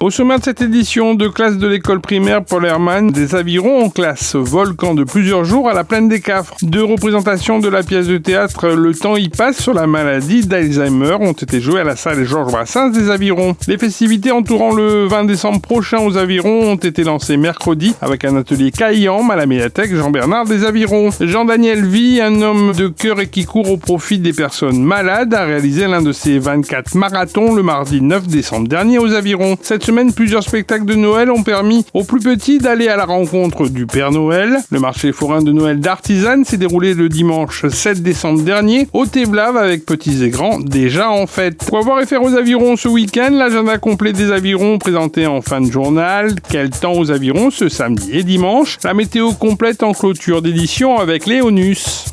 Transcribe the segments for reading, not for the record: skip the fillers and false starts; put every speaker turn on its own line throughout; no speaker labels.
Au sommaire de cette édition, deux classes de l'école primaire Paul Hermann des Avirons en classe volcan de plusieurs jours à la plaine des Cafres. Deux représentations de la pièce de théâtre Le temps y passe sur la maladie d'Alzheimer ont été jouées à la salle Georges Brassens des Avirons. Les festivités entourant le 20 décembre prochain aux Avirons ont été lancées mercredi avec un atelier Caillam à la médiathèque Jean-Bernard des Avirons. Jean-Daniel Vie, un homme de cœur et qui court au profit des personnes malades, a réalisé l'un de ses 24 marathons le mardi 9 décembre dernier aux Avirons. Cette semaine, plusieurs spectacles de Noël ont permis aux plus petits d'aller à la rencontre du Père Noël. Le marché forain de Noël d'Artisanne s'est déroulé le dimanche 7 décembre dernier au Théblave avec petits et grands déjà en fête. Pour avoir affaire aux Avirons ce week-end, l'agenda complet des Avirons présenté en fin de journal. Quel temps aux Avirons ce samedi et dimanche. La météo complète en clôture d'édition avec Léonus.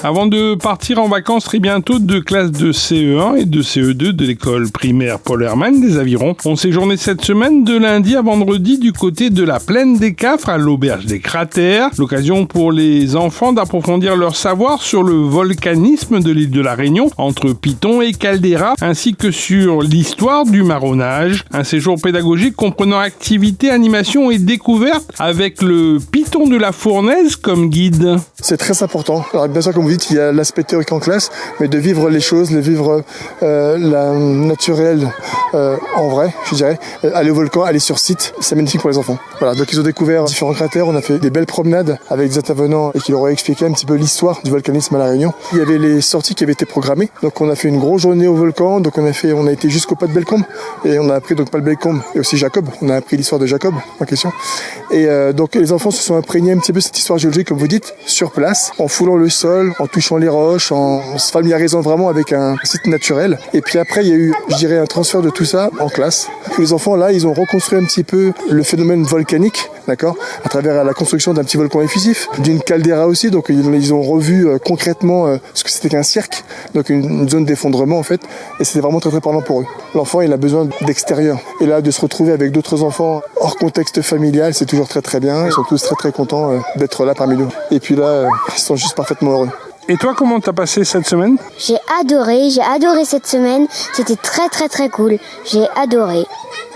Avant de partir en vacances très bientôt, deux classes de CE1 et de CE2 de l'école primaire Paul Hermann des Avirons ont séjourné cette semaine de lundi à vendredi du côté de la plaine des Cafres à l'auberge des Cratères. L'occasion pour les enfants d'approfondir leur savoir sur le volcanisme de l'île de la Réunion entre Piton et Caldeira ainsi que sur l'histoire du marronnage. Un séjour pédagogique comprenant activités, animations et découvertes avec le Piton de la Fournaise comme guide.
C'est très important. Alors bien sûr, comme vous dites, il y a l'aspect théorique en classe, mais de vivre les choses, de vivre la naturelle en vrai, je dirais. Aller au volcan, aller sur site, c'est magnifique pour les enfants. Voilà, donc ils ont découvert différents cratères, on a fait des belles promenades avec des intervenants et qui leur ont expliqué un petit peu l'histoire du volcanisme à La Réunion. Il y avait les sorties qui avaient été programmées, donc on a fait une grosse journée au volcan, donc on a été jusqu'au pas de Bellecombe et on a appris donc pas de Bellecombe et aussi Jacob, on a appris l'histoire de Jacob en question. Et donc les enfants se sont imprégnés un petit peu cette histoire géologique, comme vous dites, sur place, en foulant le sol, en touchant les roches, en se familiarisant vraiment avec un site naturel. Et puis après, il y a eu, je dirais, un transfert de tout ça en classe. Les enfants, là, ils ont reconstruit un petit peu le phénomène volcanique, d'accord, à travers la construction d'un petit volcan effusif, d'une caldeira aussi. Donc, ils ont revu concrètement ce que c'était qu'un cirque, donc une zone d'effondrement, en fait. Et c'était vraiment très, très parlant pour eux. L'enfant, il a besoin d'extérieur. Et là, de se retrouver avec d'autres enfants hors contexte familial, c'est toujours très, très bien. Ils sont tous très, très contents d'être là parmi nous. Et puis là, ils sont juste parfaitement heureux.
Et toi, comment t'as passé cette semaine ?
J'ai adoré cette semaine. C'était très très très cool. J'ai adoré.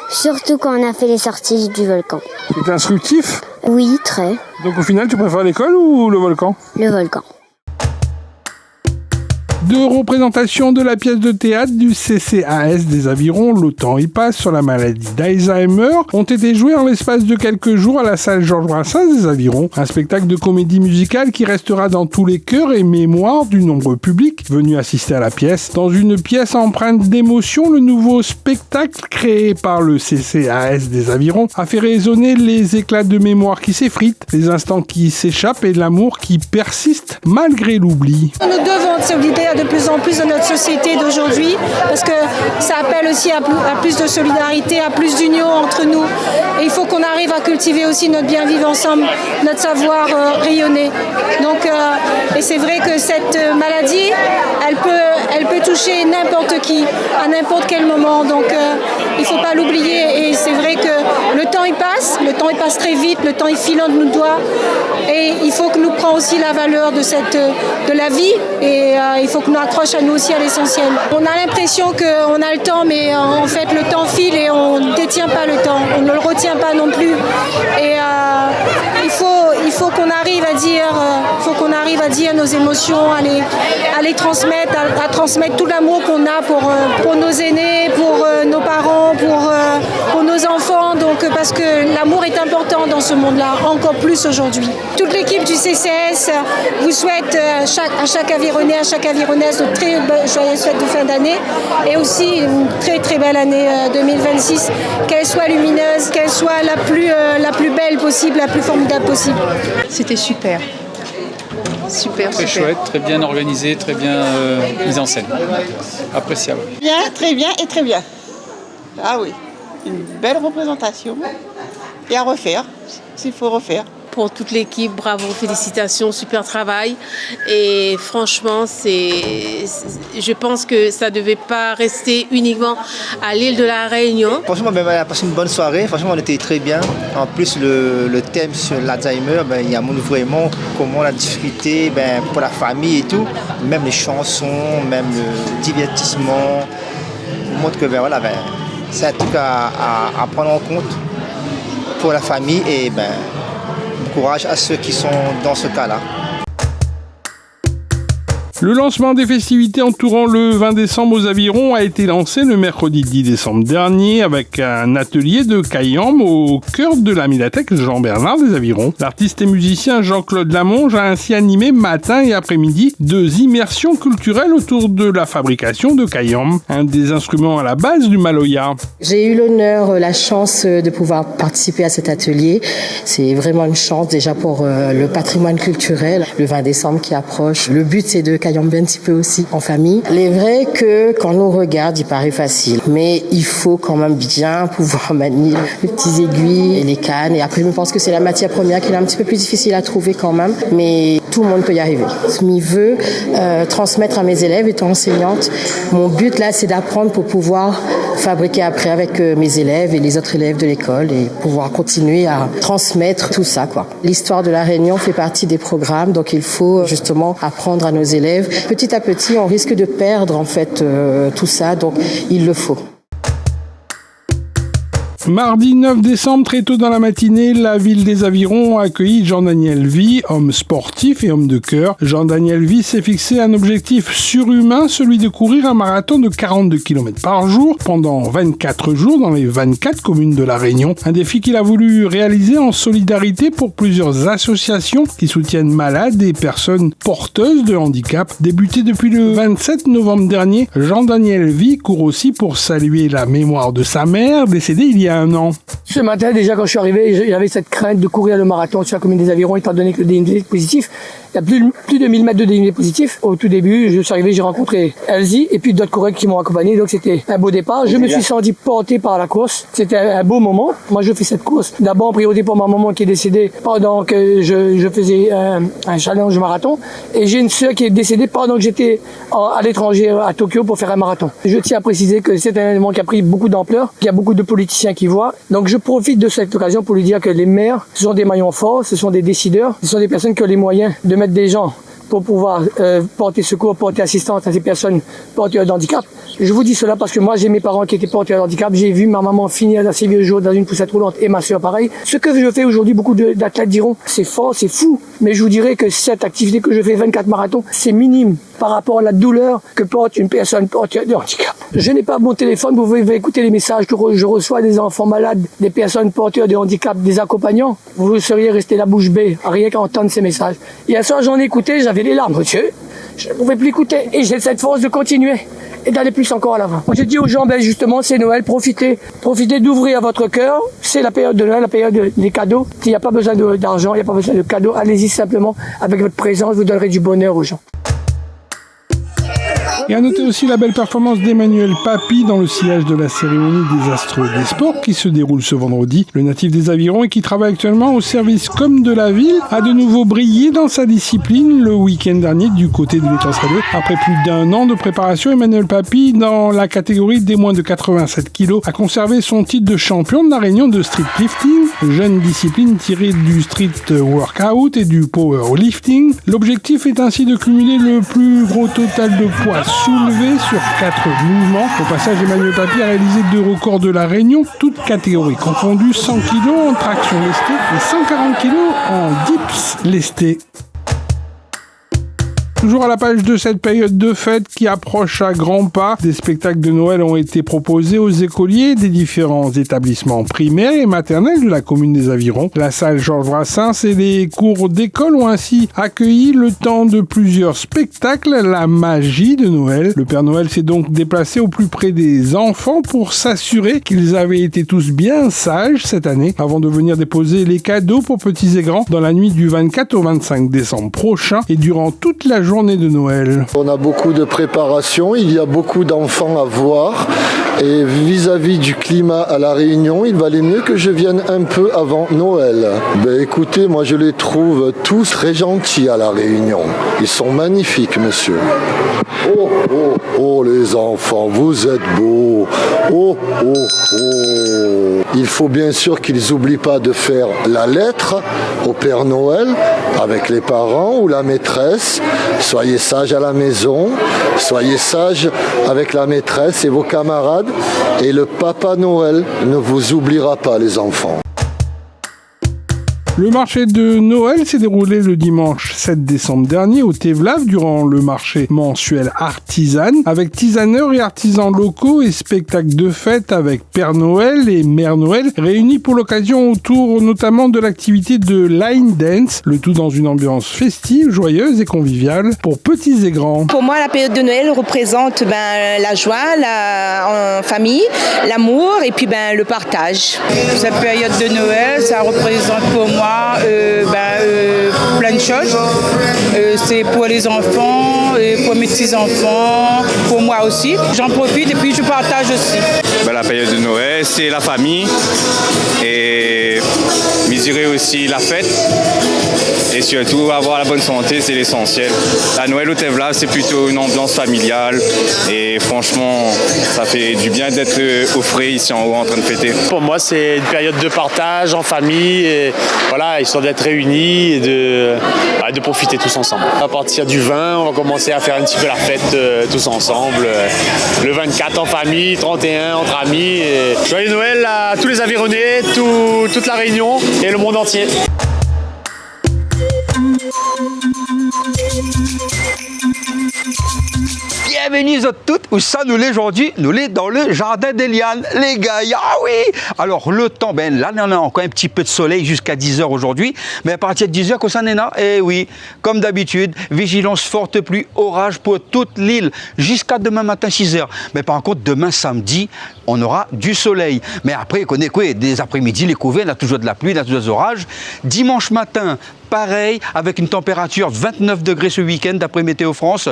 Surtout quand on a fait les sorties du volcan.
C'était instructif ?
Oui, très.
Donc au final, tu préfères l'école ou le volcan ?
Le volcan.
Deux représentations de la pièce de théâtre du CCAS des Avirons, Le temps y passe sur la maladie d'Alzheimer, ont été jouées en l'espace de quelques jours à la salle Georges Brassens des Avirons. Un spectacle de comédie musicale qui restera dans tous les cœurs et mémoires du nombreux public venu assister à la pièce. Dans une pièce empreinte d'émotion, le nouveau spectacle créé par le CCAS des Avirons a fait résonner les éclats de mémoire qui s'effritent, les instants qui s'échappent et l'amour qui persiste malgré l'oubli.
Nous devons se libérer de plus en plus de notre société d'aujourd'hui parce que ça appelle aussi à plus de solidarité, à plus d'union entre nous. Et il faut qu'on arrive à cultiver aussi notre bien vivre ensemble, notre savoir rayonner. Donc, et c'est vrai que cette maladie, elle peut toucher n'importe qui, à n'importe quel moment. Donc il ne faut pas l'oublier. Et c'est vrai que le temps il passe très vite, le temps il file entre nos doigts. Et il faut que nous prenions aussi la valeur de la vie. Et il faut que nous accrochions à nous aussi à l'essentiel. On a l'impression qu'on a le temps, mais en fait le temps file et on ne détient pas le temps. On ne le retient pas non plus. Et il faut qu'on arrive à dire nos émotions, à les transmettre, à transmettre tout l'amour qu'on a pour nos aînés, pour nos parents, pour nos enfants. Donc, parce que l'amour est important dans ce monde-là, encore plus aujourd'hui. Toute l'équipe du CCS vous souhaite à chaque Avironnais, à chaque Avironnaise de très joyeuses fêtes de fin d'année et aussi une très très belle année 2026. Qu'elle soit lumineuse, qu'elle soit la plus belle possible, la plus formidable possible.
C'était super. Super.
Très chouette, très bien organisé, très bien mise en scène. Appréciable.
Bien, très bien et très bien. Ah oui, une belle représentation. Et à refaire, s'il faut refaire.
Pour toute l'équipe, bravo, félicitations, super travail. Et franchement, je pense que ça ne devait pas rester uniquement à l'île de la Réunion.
Franchement, on a passé une bonne soirée. Franchement, on était très bien. En plus, le thème sur l'Alzheimer, il y a vraiment comment on a discuté pour la famille et tout. Même les chansons, même le divertissement. On montre que c'est un truc à prendre en compte pour la famille et courage à ceux qui sont dans ce cas-là.
Le lancement des festivités entourant le 20 décembre aux Avirons a été lancé le mercredi 10 décembre dernier avec un atelier de Kayam au cœur de la médiathèque Jean-Bernard des Avirons. L'artiste et musicien Jean-Claude Lamonge a ainsi animé matin et après-midi 2 immersions culturelles autour de la fabrication de Kayam, un des instruments à la base du maloya.
J'ai eu l'honneur, la chance de pouvoir participer à cet atelier. C'est vraiment une chance déjà pour le patrimoine culturel. Le 20 décembre qui approche. Le but c'est de Kayambe un petit peu aussi en famille. Il est vrai que quand on regarde, il paraît facile, mais il faut quand même bien pouvoir manier les petits aiguilles et les cannes. Et après, je pense que c'est la matière première qui est un petit peu plus difficile à trouver quand même, mais tout le monde peut y arriver. Je m'y veux transmettre à mes élèves étant enseignante. Mon but là, c'est d'apprendre pour pouvoir fabriquer après avec mes élèves et les autres élèves de l'école et pouvoir continuer à transmettre tout ça, quoi. L'histoire de la Réunion fait partie des programmes, donc il faut justement apprendre à nos élèves. Petit à petit, on risque de perdre en fait tout ça, donc il le faut.
Mardi 9 décembre, très tôt dans la matinée, la ville des Avirons a accueilli Jean-Daniel Vie, homme sportif et homme de cœur. Jean-Daniel Vie s'est fixé un objectif surhumain, celui de courir un marathon de 42 km par jour pendant 24 jours dans les 24 communes de la Réunion. Un défi qu'il a voulu réaliser en solidarité pour plusieurs associations qui soutiennent malades et personnes porteuses de handicap. Débuté depuis le 27 novembre dernier, Jean-Daniel Vie court aussi pour saluer la mémoire de sa mère, décédée il y a un an.
Ce matin, déjà, quand je suis arrivé, j'avais cette crainte de courir le marathon sur la commune des Avirons, étant donné que le dénivelé est positif. Il y a plus de 1000 mètres de dénivelé positif. Au tout début, je suis arrivé, j'ai rencontré Elsie et puis d'autres collègues qui m'ont accompagné. Donc c'était un beau départ. Je me suis senti porté par la course. C'était un beau moment. Moi, je fais cette course d'abord en priorité pour ma maman qui est décédée pendant que je faisais un challenge marathon. Et j'ai une sœur qui est décédée pendant que j'étais à l'étranger, à Tokyo, pour faire un marathon. Je tiens à préciser que c'est un élément qui a pris beaucoup d'ampleur, qu'il y a beaucoup de politiciens qui voient. Donc je profite de cette occasion pour lui dire que les maires, ce sont des maillons forts, ce sont des décideurs, ce sont des personnes qui ont les moyens de mettre des gens pour pouvoir porter secours, porter assistance à ces personnes porteuses d'handicap. Je vous dis cela parce que moi, j'ai mes parents qui étaient porteurs d'handicap. J'ai vu ma maman finir à ses vieux jours dans une poussette roulante et ma soeur pareil. Ce que je fais aujourd'hui, beaucoup d'athlètes diront, c'est fort, c'est fou. Mais je vous dirais que cette activité que je fais, 24 marathons, c'est minime par rapport à la douleur que porte une personne porteuse de handicap. Je n'ai pas mon téléphone, vous pouvez écouter les messages que je reçois des enfants malades, des personnes porteuses de handicap, des accompagnants. Vous seriez resté la bouche bée à rien qu'à entendre ces messages. Hier soir, j'en ai écouté, j'avais les larmes, monsieur. Je ne pouvais plus écouter et j'ai cette force de continuer et d'aller plus encore à l'avant. Je dis aux gens, justement, c'est Noël, profitez d'ouvrir votre cœur. C'est la période de Noël, la période des cadeaux. Il n'y a pas besoin d'argent, il n'y a pas besoin de cadeaux. Allez-y simplement avec votre présence, vous donnerez du bonheur aux gens.
Et à noter aussi la belle performance d'Emmanuel Papy dans le sillage de la cérémonie des Astres des Sports qui se déroule ce vendredi. Le natif des Avirons et qui travaille actuellement au service com de la ville a de nouveau brillé dans sa discipline le week-end dernier du côté de l'Étincelle. Après plus d'1 an de préparation, Emmanuel Papy, dans la catégorie des moins de 87 kg, a conservé son titre de champion de la Réunion de street lifting, jeune discipline tirée du street workout et du powerlifting. L'objectif est ainsi de cumuler le plus gros total de poids soulevé sur 4 mouvements. Au passage, Emmanuel Papy a réalisé 2 records de la Réunion, toutes catégories confondues, 100 kg en traction lestée et 140 kg en dips lestés. Toujours à la page de cette période de fête qui approche à grands pas, des spectacles de Noël ont été proposés aux écoliers des différents établissements primaires et maternels de la commune des Avirons. La salle Georges Brassens et les cours d'école ont ainsi accueilli le temps de plusieurs spectacles, la magie de Noël. Le Père Noël s'est donc déplacé au plus près des enfants pour s'assurer qu'ils avaient été tous bien sages cette année avant de venir déposer les cadeaux pour petits et grands dans la nuit du 24 au 25 décembre prochain et durant toute la journée de Noël.
On a beaucoup de préparation, il y a beaucoup d'enfants à voir et vis-à-vis du climat à La Réunion, il valait mieux que je vienne un peu avant Noël. Écoutez, moi je les trouve tous très gentils à La Réunion. Ils sont magnifiques, monsieur. Oh, oh, oh les enfants, vous êtes beaux. Oh, oh, oh. Il faut bien sûr qu'ils n'oublient pas de faire la lettre au Père Noël avec les parents ou la maîtresse. Soyez sages à la maison, soyez sages avec la maîtresse et vos camarades. période et le Papa Noël ne vous oubliera pas, les enfants.
Le marché de Noël s'est déroulé le dimanche 7 décembre dernier au Thévlave durant le marché mensuel Artisane avec tisaneurs et artisans locaux et spectacles de fête avec Père Noël et Mère Noël réunis pour l'occasion autour notamment de l'activité de line dance, le tout dans une ambiance festive, joyeuse et conviviale pour petits et grands.
Pour moi, la période de Noël représente la joie, en famille, l'amour et puis le partage.
Cette période de Noël, ça représente pour moi plein de choses. C'est pour les enfants, et pour mes petits-enfants, pour moi aussi. J'en profite et puis je partage aussi.
La période de Noël, c'est la famille et mesurer aussi la fête. Et surtout, avoir la bonne santé, c'est l'essentiel. La Noël au Thévlave, c'est plutôt une ambiance familiale. Et franchement, ça fait du bien d'être au frais ici en haut en train de fêter.
Pour moi, c'est une période de partage en famille. Et voilà, histoire d'être réunis et de profiter tous ensemble. À partir du 20, on va commencer à faire un petit peu la fête tous ensemble. Le 24 en famille, 31 entre amis. Et joyeux Noël à tous les Aveyronais, toute la Réunion et le monde entier.
Bienvenue à toutes, où ça nous l'est aujourd'hui? Nous l'est dans le jardin des lianes, les gars. Ah oui! Alors le temps, là on a encore un petit peu de soleil jusqu'à 10h aujourd'hui, mais à partir de 10h, qu'on s'en est là, eh oui, comme d'habitude, vigilance forte pluie, orage pour toute l'île, jusqu'à demain matin 6h. Mais par contre, demain samedi, on aura du soleil. Mais après, on connaît quoi? Des après-midi, les couverts, on a toujours de la pluie, on a toujours des orages. Dimanche matin, pareil, avec une température de 29 degrés ce week-end d'après Météo France.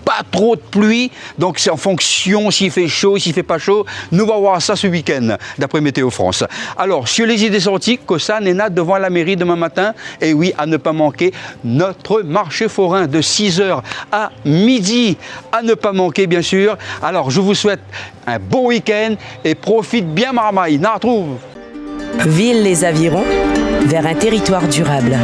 Pas trop de pluie, donc c'est en fonction s'il fait chaud, s'il fait pas chaud. Nous allons voir ça ce week-end d'après Météo France. Alors, sur les idées sorties, Kossa Nena devant la mairie demain matin. Et oui, à ne pas manquer, notre marché forain de 6h à midi. À ne pas manquer, bien sûr. Alors, je vous souhaite un bon week-end et profite bien marmaille. Na retrouve.
Ville les Avirons, vers un territoire durable.